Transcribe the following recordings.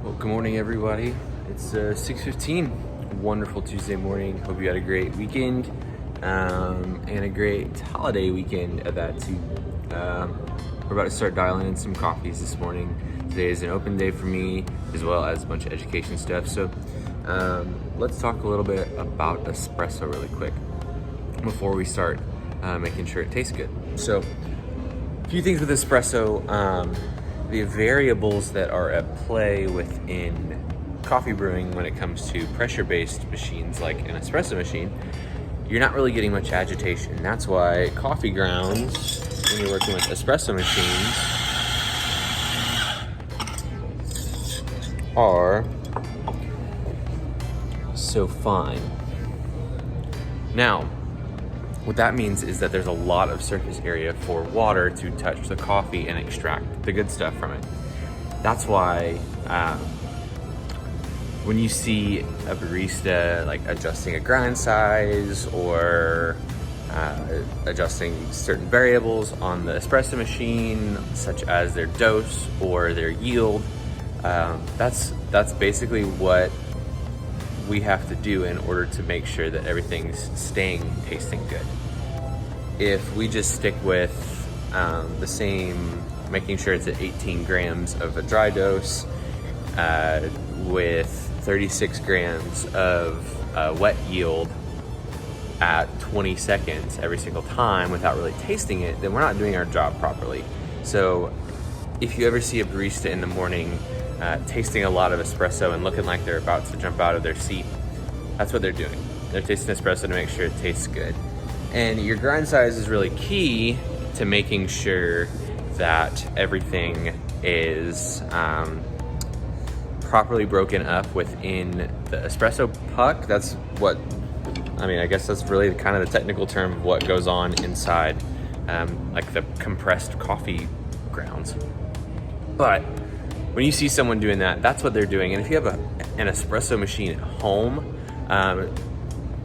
Well, good morning, everybody. It's 6:15. Wonderful Tuesday morning. Hope you had a great weekend and a great holiday weekend at that too. We're about to start dialing in some coffees this morning. Today is an open day for me, as well as a bunch of education stuff. So let's talk a little bit about espresso really quick before we start making sure it tastes good. So a few things with espresso. The variables that are at play within coffee brewing when it comes to pressure-based machines like an espresso machine, you're not really getting much agitation. That's why coffee grounds, when you're working with espresso machines, are so fine. Now, what that means is that there's a lot of surface area for water to touch the coffee and extract the good stuff from it. That's why when you see a barista like adjusting a grind size or adjusting certain variables on the espresso machine, such as their dose or their yield, that's basically what we have to do in order to make sure that everything's tasting good. If we just stick with the same, making sure it's at 18 grams of a dry dose with 36 grams of wet yield at 20 seconds every single time without really tasting it, then we're not doing our job properly. So if you ever see a barista in the morning tasting a lot of espresso and looking like they're about to jump out of their seat, that's what they're doing. They're tasting espresso to make sure it tastes good. And your grind size is really key to making sure that everything is properly broken up within the espresso puck. That's what, I guess that's really kind of the technical term of what goes on inside like the compressed coffee grounds. But when you see someone doing that, that's what they're doing. And if you have an espresso machine at home,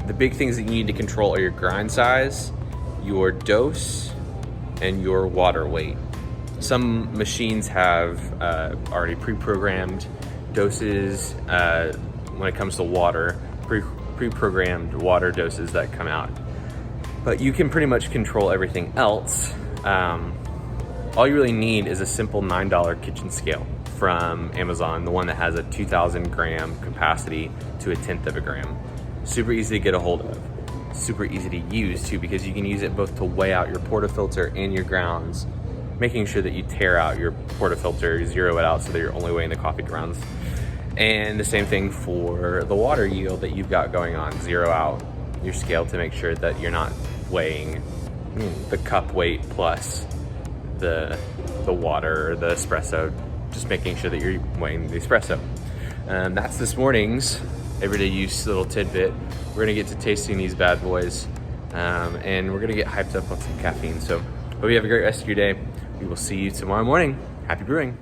the big things that you need to control are your grind size, your dose, and your water weight. Some machines have already pre-programmed doses when it comes to water, pre-programmed water doses that come out. But you can pretty much control everything else. All you really need is a simple $9 kitchen scale from Amazon, the one that has a 2,000 gram capacity to a 1/10 of a gram. Super easy to get a hold of, super easy to use too, because you can use it both to weigh out your portafilter and your grounds, making sure that you tear out your portafilter, zero it out so that you're only weighing the coffee grounds. And the same thing for the water yield that you've got going on, zero out your scale to make sure that you're not weighing the cup weight plus the water or the espresso, just making sure that you're weighing the espresso. That's this morning's everyday use little tidbit. We're gonna get to tasting these bad boys and we're gonna get hyped up on some caffeine. So hope you have a great rest of your day. We will see you tomorrow morning. Happy brewing.